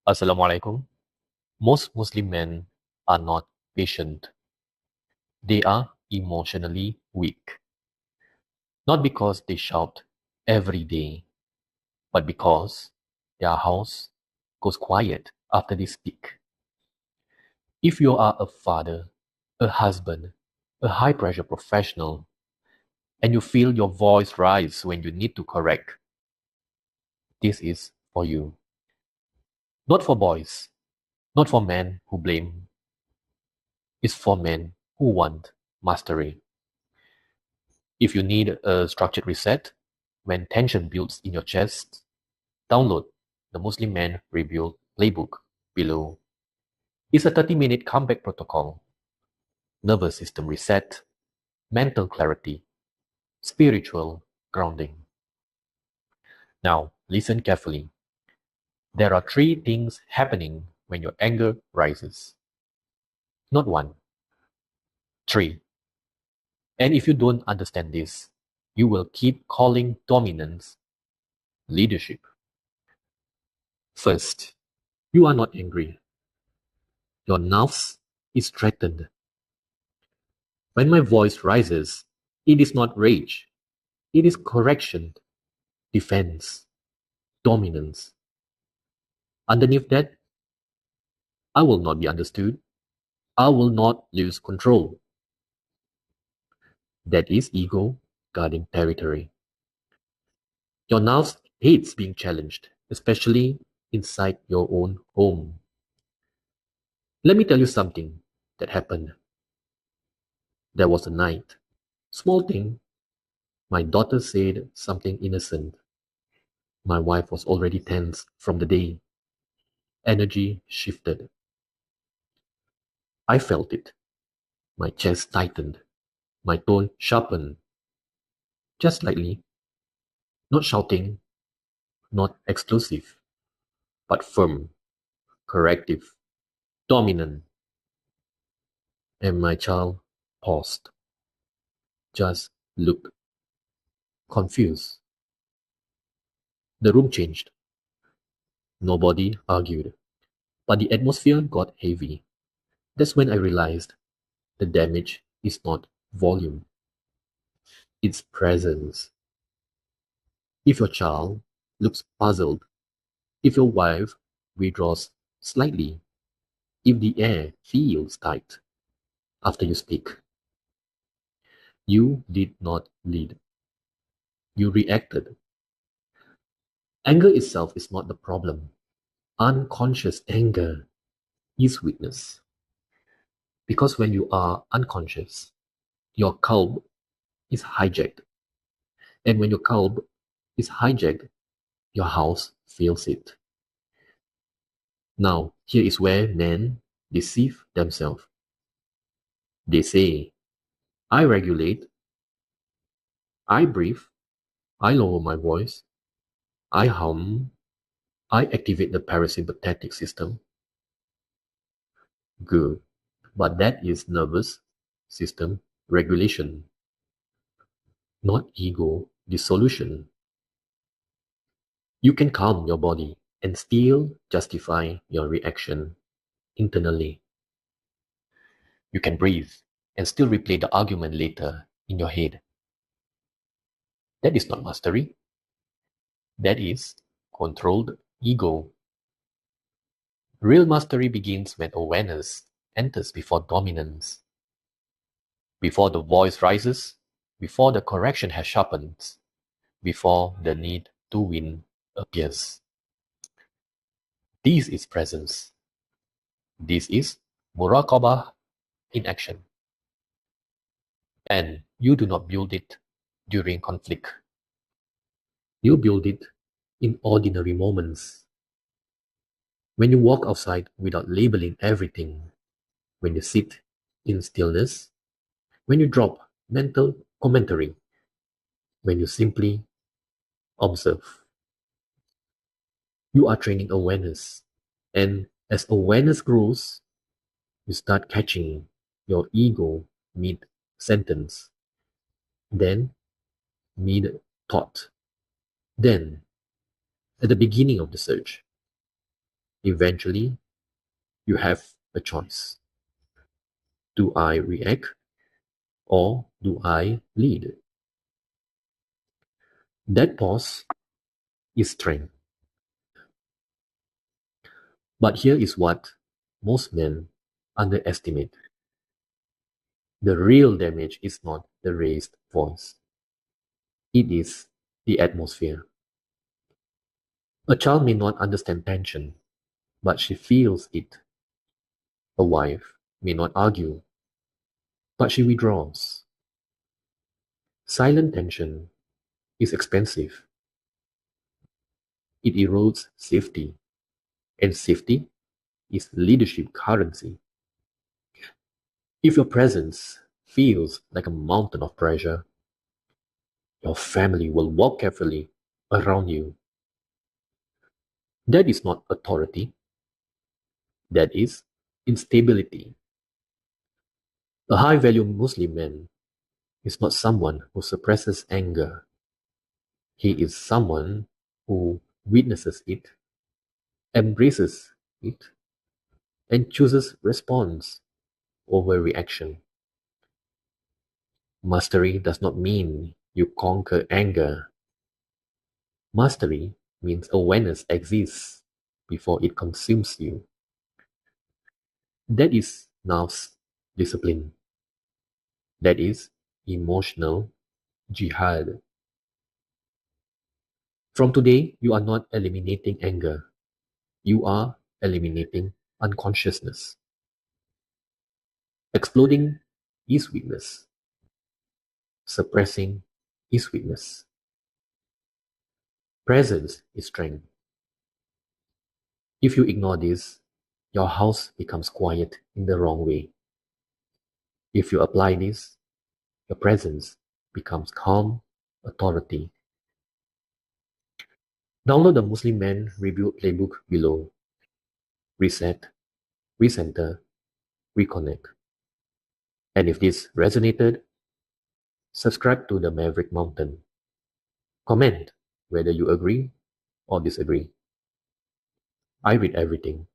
Assalamualaikum. Most Muslim men are not patient. They are emotionally weak. Not because they shout every day, but because their house goes quiet after they speak. If you are a father, a husband, a high pressure professional, and you feel your voice rise when you need to correct, this is for you. Not for boys, not for men who blame, it's for men who want mastery. If you need a structured reset when tension builds in your chest, download the Muslim Man Rebuild Playbook below. It's a 30-minute comeback protocol, nervous system reset, mental clarity, spiritual grounding. Now, listen carefully. There are three things happening when your anger rises. Not one, three. And if you don't understand this, you will keep calling dominance leadership. First, you are not angry. Your nafs is threatened. When my voice rises, it is not rage. It is correction, defense, dominance. Underneath that, I will not be understood. I will not lose control. That is ego guarding territory. Your nafs hates being challenged, especially inside your own home. Let me tell you something that happened. There was a night. Small thing. My daughter said something innocent. My wife was already tense from the day. Energy shifted. I felt it. My chest tightened. My tone sharpened. Just slightly. Not shouting, not explosive, but firm, corrective, dominant. And my child paused. Just looked confused. The room changed. Nobody argued. But the atmosphere got heavy. That's when I realized the damage is not volume, it's presence. If your child looks puzzled, if your wife withdraws slightly, if the air feels tight after you speak, you did not lead. You reacted. Anger itself is not the problem. Unconscious anger is weakness. Because when you are unconscious, your calm is hijacked. And when your calm is hijacked, your house feels it. Now, here is where men deceive themselves. They say, I regulate, I breathe, I lower my voice, I hum, I activate the parasympathetic system. Good. But that is nervous system regulation, not ego dissolution. You can calm your body and still justify your reaction internally. You can breathe and still replay the argument later in your head. That is not mastery. That is controlled ego. Real mastery begins when awareness enters before dominance. Before the voice rises, before the correction has sharpened, before the need to win appears. This is presence. This is muraqabah in action. And you do not build it during conflict. You build it in ordinary moments. When you walk outside without labeling everything, when you sit in stillness, when you drop mental commentary, when you simply observe, you are training awareness. And as awareness grows, you start catching your ego mid sentence, then mid thought, then at the beginning of the surge. Eventually, you have a choice. Do I react or do I lead? That pause is strength. But here is what most men underestimate. The real damage is not the raised voice. It is the atmosphere. A child may not understand tension, but she feels it. A wife may not argue, but she withdraws. Silent tension is expensive. It erodes safety, and safety is leadership currency. If your presence feels like a mountain of pressure, your family will walk carefully around you. That is not authority, that is instability. A high value Muslim man is not someone who suppresses anger. He is someone who witnesses it, embraces it, and chooses response over reaction. Mastery does not mean you conquer anger. Mastery means awareness exists before it consumes you. That is nafs discipline. That is emotional jihad. From today, you are not eliminating anger. You are eliminating unconsciousness. Exploding is weakness. Suppressing is weakness. Presence is strength. If you ignore this, your house becomes quiet in the wrong way. If you apply this, your presence becomes calm authority. Download the Muslim Man Review Playbook below. Reset, recenter, reconnect. And if this resonated, subscribe to the Maverick Mountain. Comment whether you agree or disagree. I read everything.